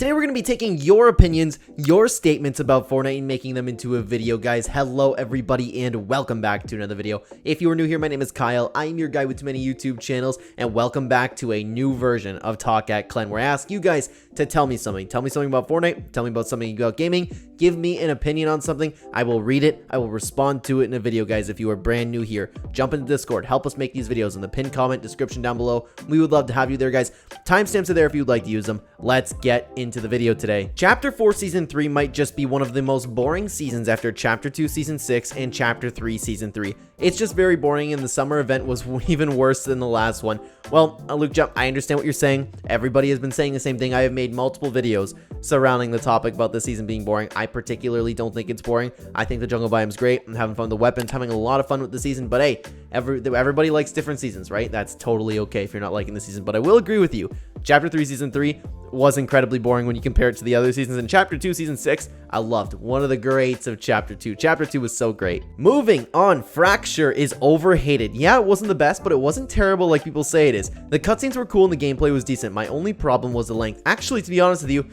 Today we're going to be taking your opinions, your statements about Fortnite and making them into a video, guys. Hello everybody and welcome back to another video. If you are new here, my name is Kyle. I am your guy with too many YouTube channels, and welcome back to a new version of Talk at Clen, where I ask you guys to tell me something. Tell me something about Fortnite, tell me about something about gaming, give me an opinion on something. I will read it, I will respond to it in a video, guys. If you are brand new here, jump into Discord, help us make these videos in the pinned comment description down below. We would love to have you there, guys. Timestamps are there if you'd like to use them. Let's get into the video today. Chapter 4 Season 3 might just be one of the most boring seasons after Chapter 2 Season 6 and Chapter 3 Season 3. It's just very boring, and the summer event was even worse than the last one. Well, Luke Jump, I understand what you're saying. Everybody has been saying the same thing. I have made multiple videos surrounding the topic about this season being boring. I particularly don't think it's boring. I think the jungle biome's great. I'm having fun with the weapons, having a lot of fun with the season, but hey, everybody likes different seasons, right? That's totally okay if you're not liking the season, but I will agree with you. Chapter 3 Season 3 was incredibly boring when you compare it to the other seasons. And Chapter 2 Season 6, I loved. One of the greats of Chapter 2. Chapter 2 was so great. Moving on, Fracture is overhated. Yeah, it wasn't the best, but it wasn't terrible like people say it is. The cutscenes were cool and the gameplay was decent. My only problem was the length. Actually, to be honest with you,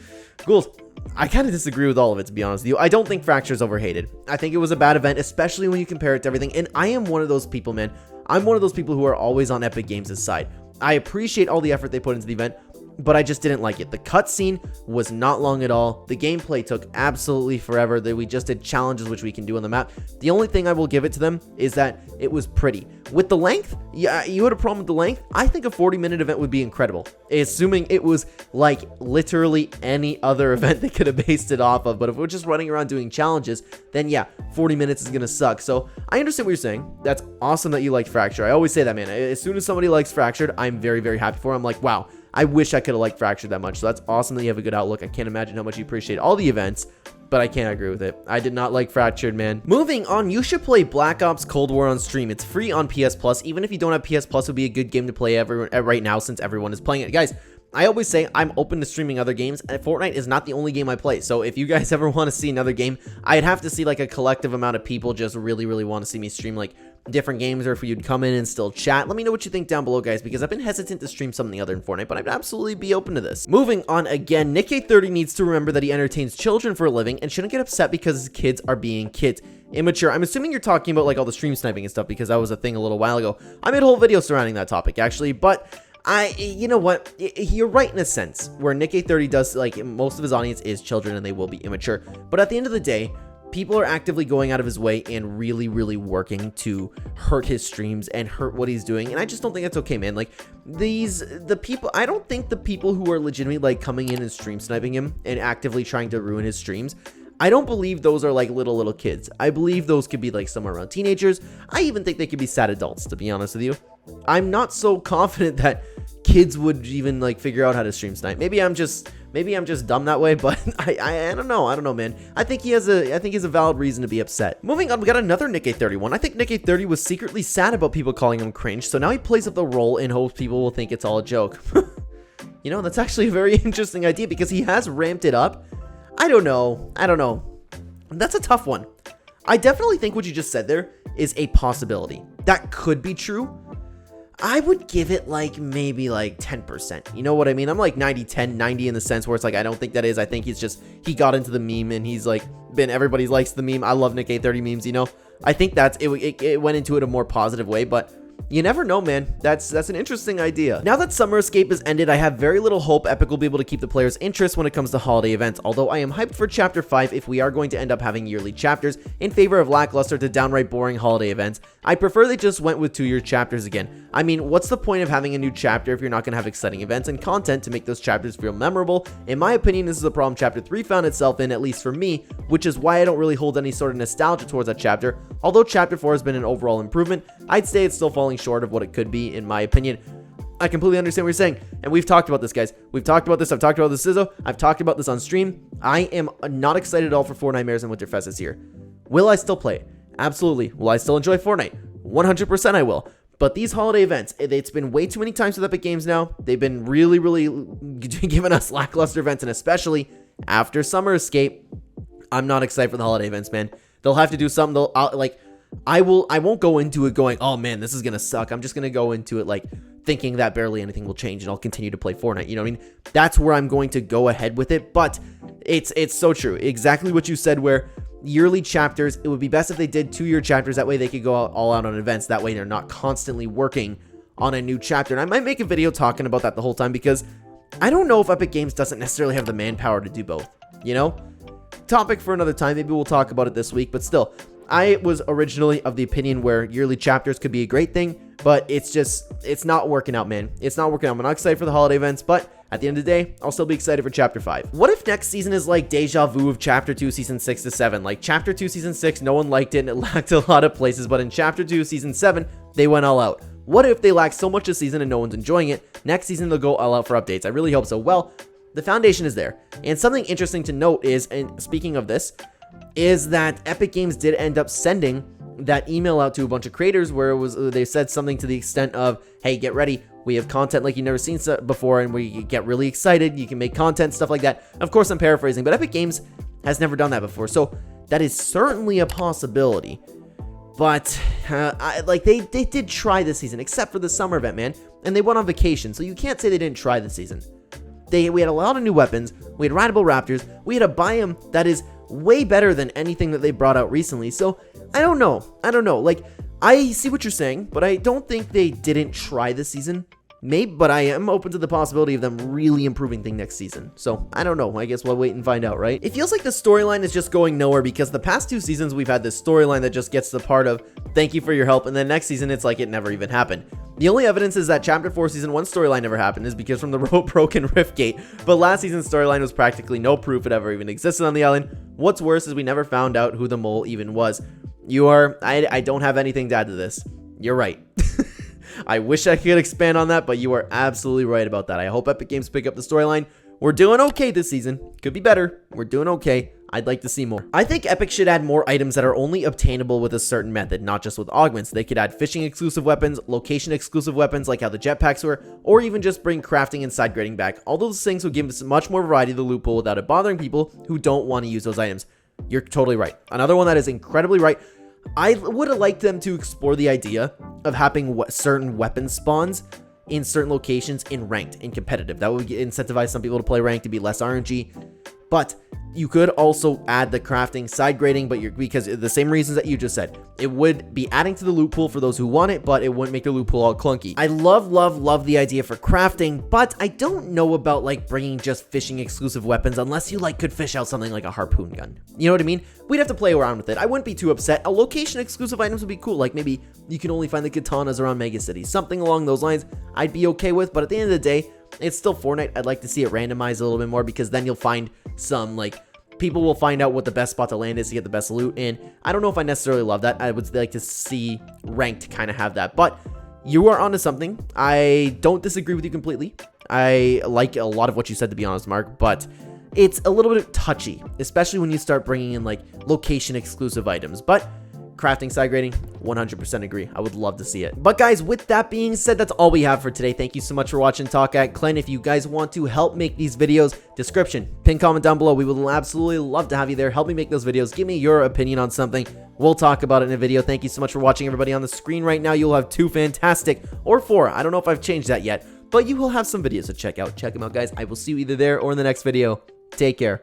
Ghouls, I kind of disagree with all of it, to be honest with you. I don't think Fracture is overhated. I think it was a bad event, especially when you compare it to everything. And I am one of those people, man. I'm one of those people who are always on Epic Games' side. I appreciate all the effort they put into the event, but I just didn't like it. The cutscene was not long at all. The gameplay took absolutely forever. We just did challenges, which we can do on the map. The only thing I will give it to them is that it was pretty. With the length, yeah, you had a problem with the length. I think a 40-minute event would be incredible, assuming it was like literally any other event they could have based it off of. But if we're just running around doing challenges, then yeah, 40 minutes is gonna suck. So I understand what you're saying. That's awesome that you liked Fracture. I always say that, man. As soon as somebody likes Fractured, I'm very, very happy for them. I'm like, wow, I wish I could have liked Fractured that much. So that's awesome that you have a good outlook. I can't imagine how much you appreciate all the events, but I can't agree with it. I did not like Fractured, man. Moving on, you should play Black Ops Cold War on stream. It's free on PS Plus. Even if you don't have PS Plus, it would be a good game to play right now since everyone is playing it. Guys, I always say I'm open to streaming other games, and Fortnite is not the only game I play. So if you guys ever want to see another game, I'd have to see like a collective amount of people just really want to see me stream like different games, or if you'd come in and still chat. Let me know what you think down below, guys, because I've been hesitant to stream something other than Fortnite, but I'd absolutely be open to this. Moving on again, Nick830 needs to remember that he entertains children for a living and shouldn't get upset because his kids are being kids. Immature. I'm assuming you're talking about like all the stream sniping and stuff, because that was a thing a little while ago. I made a whole video surrounding that topic actually, but you know what, you're right in a sense, where Nick830 does, like, most of his audience is children and they will be immature, but at the end of the day, people are actively going out of his way and really working to hurt his streams and hurt what he's doing, and I just don't think that's okay, man. Like, I don't think the people who are legitimately like coming in and stream sniping him and actively trying to ruin his streams, I don't believe those are like little kids. I believe those could be like somewhere around teenagers. I even think they could be sad adults, to be honest with you. I'm not so confident that kids would even like figure out how to stream snipe. Maybe I'm just dumb that way, but I don't know, man. I think he has a valid reason to be upset. Moving on, we got another Nick830 one. I think Nick830 was secretly sad about people calling him cringe, so now he plays up the role and hopes people will think it's all a joke. You know, that's actually a very interesting idea because he has ramped it up. I don't know. That's a tough one. I definitely think what you just said there is a possibility. That could be true. I would give it like maybe like 10%. You know what I mean? I'm like 90-10, 90 in the sense where it's like I don't think that is. I think he got into the meme and he's like everybody likes the meme. I love Nick830 memes, you know. I think that's it went into it a more positive way, but you never know, man. That's an interesting idea. Now that Summer Escape has ended, I have very little hope Epic will be able to keep the players' interest when it comes to holiday events, although I am hyped for Chapter 5 if we are going to end up having yearly chapters in favor of lackluster to downright boring holiday events. I prefer they just went with 2-year chapters again. I mean, what's the point of having a new chapter if you're not going to have exciting events and content to make those chapters feel memorable? In my opinion, this is a problem Chapter 3 found itself in, at least for me, which is why I don't really hold any sort of nostalgia towards that chapter. Although Chapter 4 has been an overall improvement, I'd say it's still falling short of what it could be, in my opinion. I completely understand what you're saying, and we've talked about this, guys. We've talked about this. I've talked about this, Sizzo. I've talked about this on stream. I am not excited at all for Four Nightmares and Winterfest this year. Will I still play it? Absolutely. Will I still enjoy Fortnite? 100% I will. But these holiday events, it's been way too many times with Epic Games now. They've been really giving us lackluster events, and especially after Summer Escape, I'm not excited for the holiday events, man. They'll have to do something. I won't go into it going, oh man, this is gonna suck. I'm just gonna go into it like thinking that barely anything will change and I'll continue to play Fortnite. You know what I mean? That's where I'm going to go ahead with it. But it's so true. Exactly what you said, where yearly chapters, it would be best if they did 2-year chapters. That way they could go all out on events. That way they're not constantly working on a new chapter. And I might make a video talking about that the whole time, because I don't know if Epic Games doesn't necessarily have the manpower to do both, you know? Topic for another time. Maybe we'll talk about it this week, but still, I was originally of the opinion where yearly chapters could be a great thing, but it's not working out, man. It's not working out. I'm not excited for the holiday events, but at the end of the day, I'll still be excited for Chapter 5. What if next season is like deja vu of Chapter 2 Season 6 to 7? Like, Chapter 2 Season 6, no one liked it, and it lacked a lot of places, but in Chapter 2 Season 7, they went all out. What if they lack so much this season and no one's enjoying it? Next season, they'll go all out for updates. I really hope so. Well, the foundation is there. And something interesting to note is, and speaking of this, is that Epic Games did end up sending that email out to a bunch of creators where they said something to the extent of, hey, get ready, we have content like you've never seen before, and we get really excited, you can make content, stuff like that. Of course, I'm paraphrasing, but Epic Games has never done that before, so that is certainly a possibility. But they did try this season, except for the summer event, man, and they went on vacation, so you can't say they didn't try this season. We had a lot of new weapons, we had rideable raptors, we had a biome that is way better than anything that they brought out recently. So I don't know. Like, I see what you're saying, but I don't think they didn't try this season. Maybe, but I am open to the possibility of them really improving things next season. So I don't know. I guess we'll wait and find out, right? It feels like the storyline is just going nowhere, because the past 2 seasons we've had this storyline that just gets to the part of thank you for your help, and then next season it's like it never even happened. The only evidence is that Chapter 4 Season 1 storyline never happened is because from the broken Rift Gate, but last season's storyline was practically no proof it ever even existed on the island. What's worse is we never found out who the mole even was. I don't have anything to add to this. You're right. I wish I could expand on that, but you are absolutely right about that. I hope Epic Games pick up the storyline. We're doing okay this season. Could be better. We're doing okay. I'd like to see more. I think Epic should add more items that are only obtainable with a certain method, not just with augments. They could add fishing exclusive weapons, location exclusive weapons like how the jetpacks were, or even just bring crafting and side grading back. All those things would give us much more variety to the loot pool without it bothering people who don't want to use those items. You're totally right. Another one that is incredibly right. I would have liked them to explore the idea of having certain weapon spawns in certain locations in ranked, in competitive. That would incentivize some people to play ranked to be less RNG. But you could also add the crafting, side grading, but because the same reasons that you just said. It would be adding to the loot pool for those who want it, but it wouldn't make the loot pool all clunky. I love the idea for crafting, but I don't know about like bringing just fishing exclusive weapons unless you like could fish out something like a harpoon gun. You know what I mean? We'd have to play around with it. I wouldn't be too upset. A location exclusive items would be cool. Like maybe you can only find the katanas around Mega City. Something along those lines I'd be okay with, but at the end of the day, it's still Fortnite. I'd like to see it randomized a little bit more, because then you'll find some like people will find out what the best spot to land is to get the best loot, and I don't know if I necessarily love that. I would like to see ranked kind of have that, but you are onto something. I don't disagree with you completely. I like a lot of what you said, to be honest, Mark, but it's a little bit touchy, especially when you start bringing in like location exclusive items. But crafting, side grading, 100% agree. I would love to see it. But guys, with that being said, that's all we have for today. Thank you so much for watching Talk at Clen. If you guys want to help make these videos, description, pin comment down below. We would absolutely love to have you there. Help me make those videos. Give me your opinion on something. We'll talk about it in a video. Thank you so much for watching, everybody. On the screen right now, you'll have 2 fantastic, or 4. I don't know if I've changed that yet, but you will have some videos to check out. Check them out, guys. I will see you either there or in the next video. Take care.